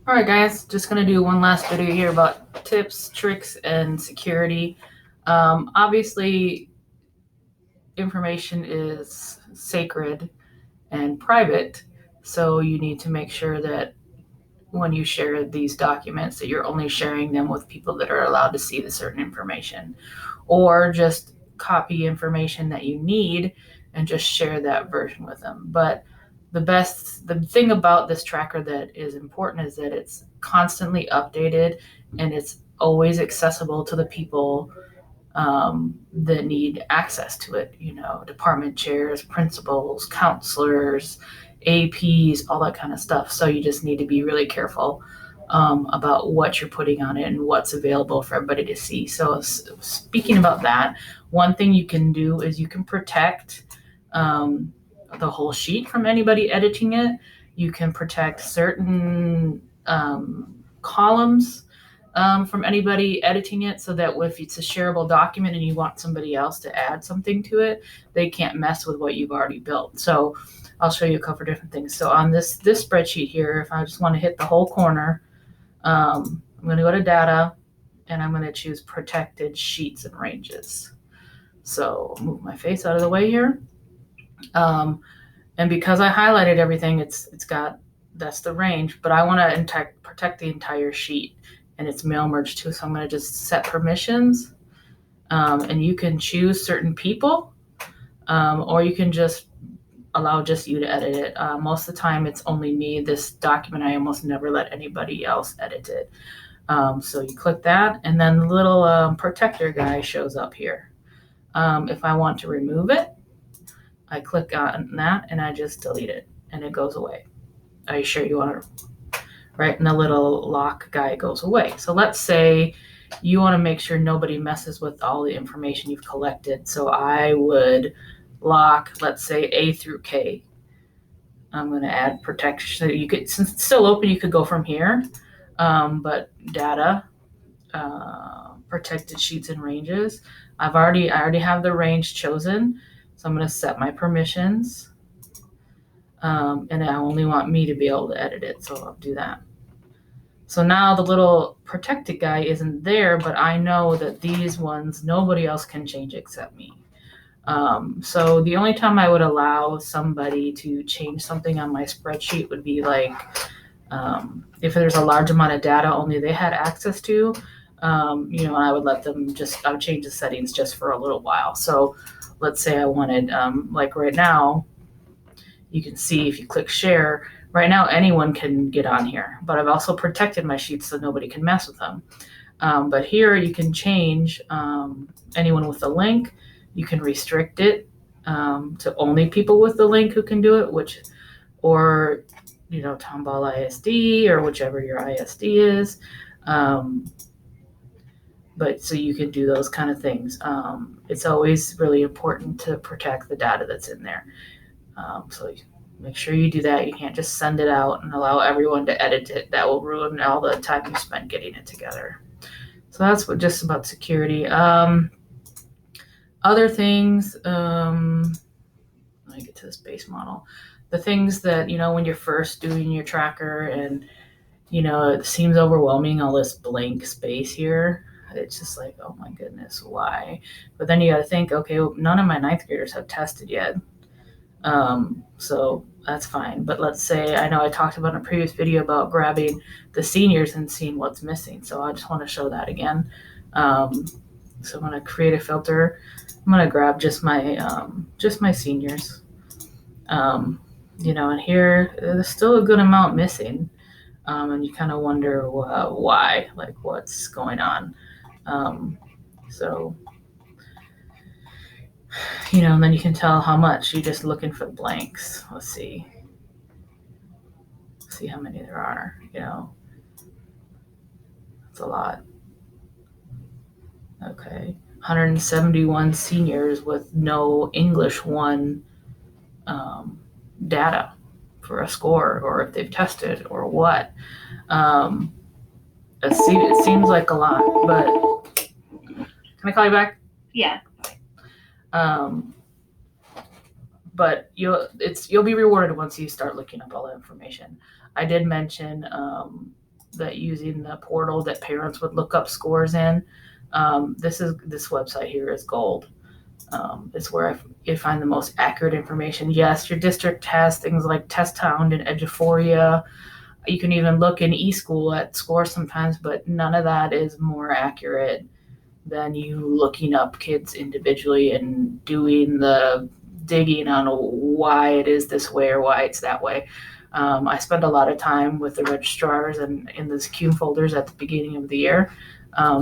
All right, guys, just going to do one last video here about tips, tricks, and security. Obviously, information is sacred and private, so you need to make sure that when you share these documents that you're only sharing them with people that are allowed to see the certain information, or just copy information that you need and just share that version with them. But the thing about this tracker that is important is that it's constantly updated and it's always accessible to the people that need access to it. Department chairs, principals, counselors, APs, all that kind of stuff. So you just need to be really careful about what you're putting on it and what's available for everybody to see. So speaking about that, one thing you can do is you can protect the whole sheet from anybody editing it. You can protect certain columns from anybody editing it, so that if it's a shareable document and you want somebody else to add something to it, they can't mess with what you've already built. So I'll show you a couple of different things. So on this spreadsheet here, if I just want to hit the whole corner, I'm going to go to data and I'm going to choose protected sheets and ranges. So I'll move my face out of the way here. And because I highlighted everything, that's the range, but I want to protect the entire sheet, and it's mail merge too. So I'm going to just set permissions, and you can choose certain people, or you can just allow just you to edit it. Most of the time it's only me. This document, I almost never let anybody else edit it. So you click that, and then the little protector guy shows up here. If I want to remove it, I click on that and I just delete it and it goes away. Are you sure you want to? Right, and the little lock guy goes away. So let's say you want to make sure nobody messes with all the information you've collected. So I would lock, let's say, A through K. I'm going to add protection. So you could, since it's still open, you could go from here. But data, protected sheets and ranges. I already have the range chosen. So I'm going to set my permissions. And I only want me to be able to edit it. So I'll do that. So now the little protected guy isn't there, but I know that these ones, nobody else can change except me. So the only time I would allow somebody to change something on my spreadsheet would be like, if there's a large amount of data only they had access to, I would let them I would change the settings just for a little while. So let's say I wanted, like right now, you can see if you click share, right now anyone can get on here, but I've also protected my sheets so nobody can mess with them. But here you can change anyone with a link. You can restrict it to only people with the link who can do it, or Tomball ISD or whichever your ISD is. But so you can do those kind of things. It's always really important to protect the data that's in there. So make sure you do that. You can't just send it out and allow everyone to edit it. That will ruin all the time you spent getting it together. So that's just about security. Other things, let me get to this base model. The things that, when you're first doing your tracker and, it seems overwhelming, all this blank space here. It's just like, oh my goodness, why? But then you got to think, okay, well, none of my ninth graders have tested yet. So that's fine. But let's say, I know I talked about in a previous video about grabbing the seniors and seeing what's missing. So I just want to show that again. So I'm going to create a filter. I'm going to grab just my seniors. And here there's still a good amount missing. And you kind of wonder why, like what's going on. And then you can tell how much. You're just looking for blanks. Let's see how many there are. It's a lot. Okay, 171 seniors with no English 1 data for a score, or if they've tested or what. It seems like a lot, but can I call you back? Yeah. But you'll be rewarded once you start looking up all the information. I did mention that using the portal that parents would look up scores in. This website here is gold. It's where you find the most accurate information. Yes, your district has things like TestHound and Eduphoria. You can even look in eSchool at scores sometimes, but none of that is more accurate than you looking up kids individually and doing the digging on why it is this way or why it's that way. I spend a lot of time with the registrars and in the CUME folders at the beginning of the year,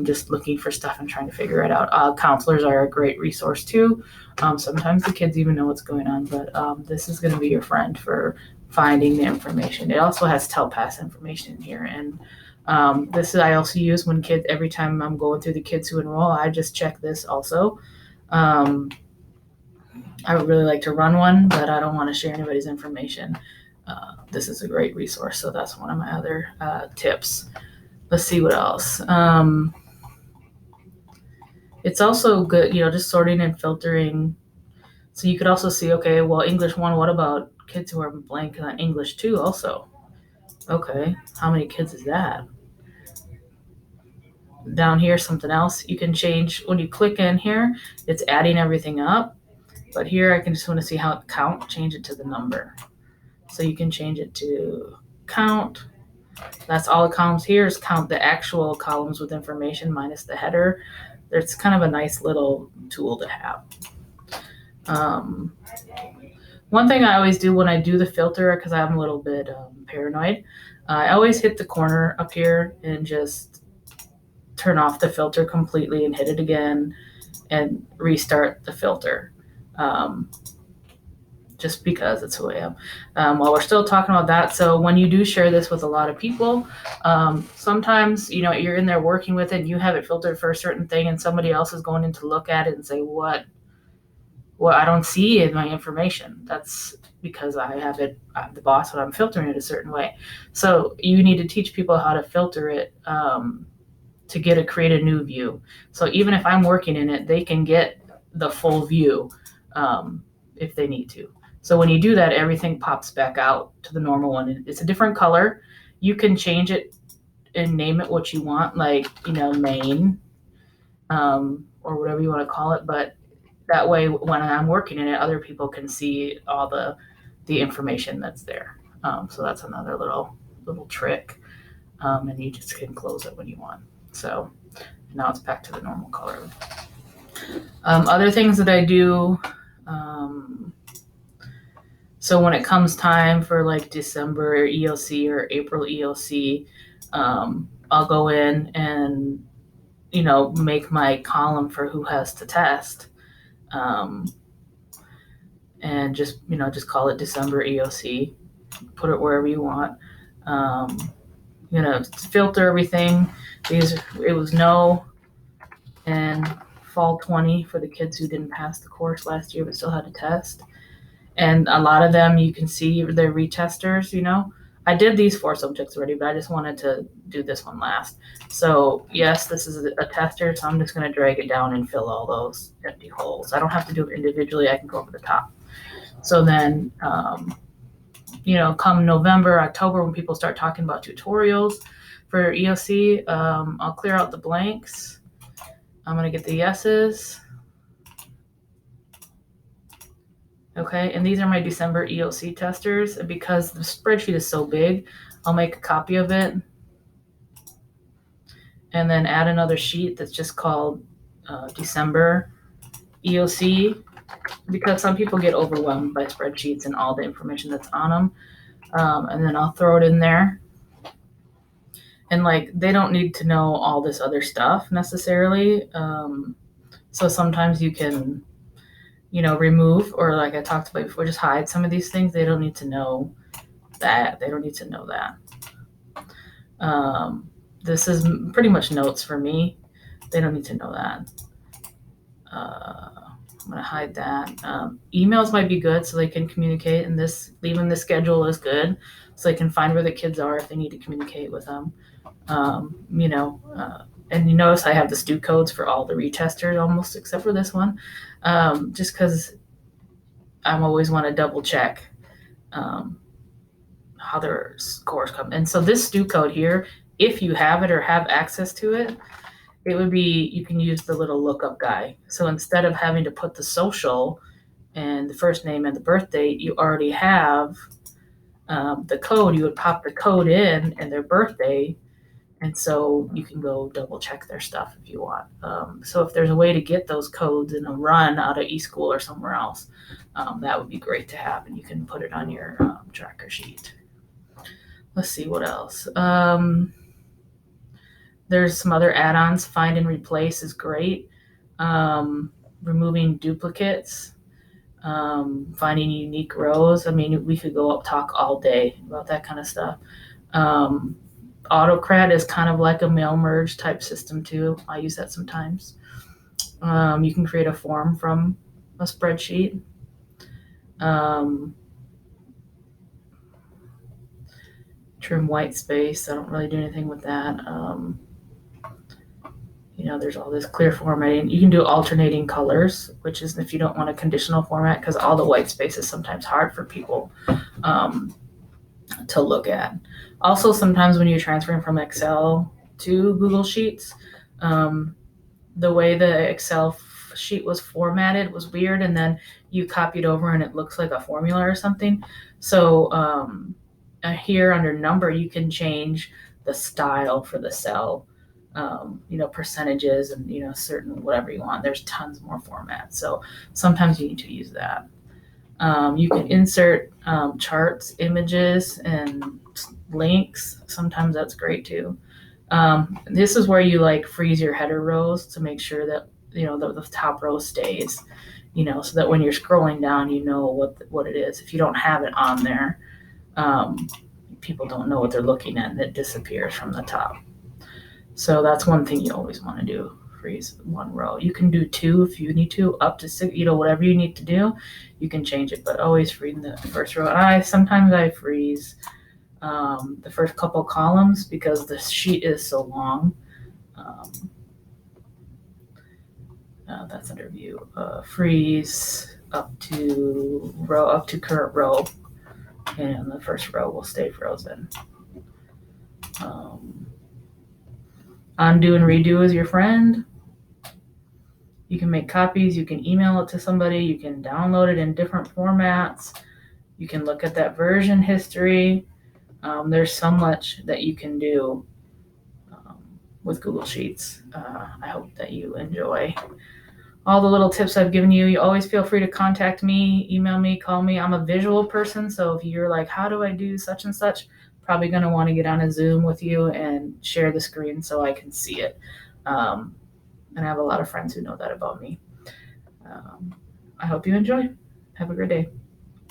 just looking for stuff and trying to figure it out. Counselors are a great resource too. Sometimes the kids even know what's going on, but this is going to be your friend for finding the information. It also has TELPAS information in here, and this is I also use when every time I'm going through the kids who enroll, I just check this also. I would really like to run one, but I don't want to share anybody's information. This is a great resource, so that's one of my other tips. Let's see what else. It's also good, just sorting and filtering. So you could also see, okay, well, English 1, what about kids who are blank on English 2 also? Okay, how many kids is that? Down here, something else you can change. When you click in here, it's adding everything up. But here I can just want to see how it count, change it to the number. So you can change it to count. That's all the columns here is count the actual columns with information minus the header. It's kind of a nice little tool to have. One thing I always do when I do the filter, because I'm a little bit paranoid, I always hit the corner up here and just turn off the filter completely and hit it again and restart the filter. Just because it's who I am. While we're still talking about that, so when you do share this with a lot of people, sometimes you're in there working with it and you have it filtered for a certain thing and somebody else is going in to look at it and say, what I don't see in my information. That's because I have it, I'm the boss, and I'm filtering it a certain way. So you need to teach people how to filter it to create a new view. So even if I'm working in it, they can get the full view if they need to. So when you do that, everything pops back out to the normal one. It's a different color. You can change it and name it what you want, like, Maine, or whatever you want to call it. But that way, when I'm working in it, other people can see all the information that's there. So that's another little trick. And you just can close it when you want. So now it's back to the normal color. Other things that I do, so when it comes time for like December ELC or April ELC, I'll go in and, make my column for who has to test. And just call it December ELC, put it wherever you want. Filter everything. It was no and fall 20 for the kids who didn't pass the course last year but still had to test. And a lot of them, you can see they're retesters. I did these 4 subjects already, but I just wanted to do this one last. So yes, this is a tester, so I'm just going to drag it down and fill all those empty holes. I don't have to do it individually. I can go over the top. So then, come November, October, when people start talking about tutorials for ELC, I'll clear out the blanks. I'm going to get the yeses. Okay, and these are my December ELC testers. And because the spreadsheet is so big, I'll make a copy of it and then add another sheet that's just called December ELC, because some people get overwhelmed by spreadsheets and all the information that's on them. And then I'll throw it in there. And they don't need to know all this other stuff necessarily. So sometimes you can, remove, or like I talked about before, just hide some of these things. They don't need to know that. They don't need to know that. This is pretty much notes for me. They don't need to know that. I'm going to hide that. Emails might be good so they can communicate, and leaving the schedule is good so they can find where the kids are if they need to communicate with them. And you notice I have the STU codes for all the retesters almost except for this one, just because I always want to double check how their scores come. And so this STU code here if you have it or have access to it, it would be, you can use the little lookup guy. So instead of having to put the social and the first name and the birth date, you already have the code. You would pop the code in and their birthday, and so you can go double check their stuff if you want. So if there's a way to get those codes in a run out of eSchool or somewhere else, that would be great to have, and you can put it on your tracker sheet. Let's see what else. There's some other add-ons. Find and replace is great. Removing duplicates, finding unique rows. I mean, we could go up talk all day about that kind of stuff. Autocrat is kind of like a mail merge type system too. I use that sometimes. You can create a form from a spreadsheet. Trim white space. I don't really do anything with that. There's all this clear formatting. You can do alternating colors, which is if you don't want a conditional format, because all the white space is sometimes hard for people to look at. Also, sometimes when you're transferring from Excel to Google Sheets, the way the Excel sheet was formatted was weird, and then you copied over and it looks like a formula or something. So here under number, you can change the style for the cell, percentages and, certain whatever you want. There's tons more formats. So sometimes you need to use that. You can insert charts, images, and links. Sometimes that's great too. This is where you freeze your header rows to make sure that the top row stays, so that when you're scrolling down, you know what it is. If you don't have it on there, people don't know what they're looking at, and it disappears from the top. So that's one thing you always want to do. Freeze one row. You can do two if you need to, up to six, whatever you need to do, you can change it, but always freeze the first row. And sometimes I freeze the first couple columns because the sheet is so long. That's under view. Freeze up to current row, and the first row will stay frozen. Undo and redo is your friend. You can make copies. You can email it to somebody. You can download it in different formats. You can look at that version history. There's so much that you can do with Google Sheets. I hope that you enjoy all the little tips I've given you. You always feel free to contact me, email me, call me. I'm a visual person, so if you're like, how do I do such and such, probably going to want to get on a Zoom with you and share the screen so I can see it. And I have a lot of friends who know that about me. I hope you enjoy. Have a great day.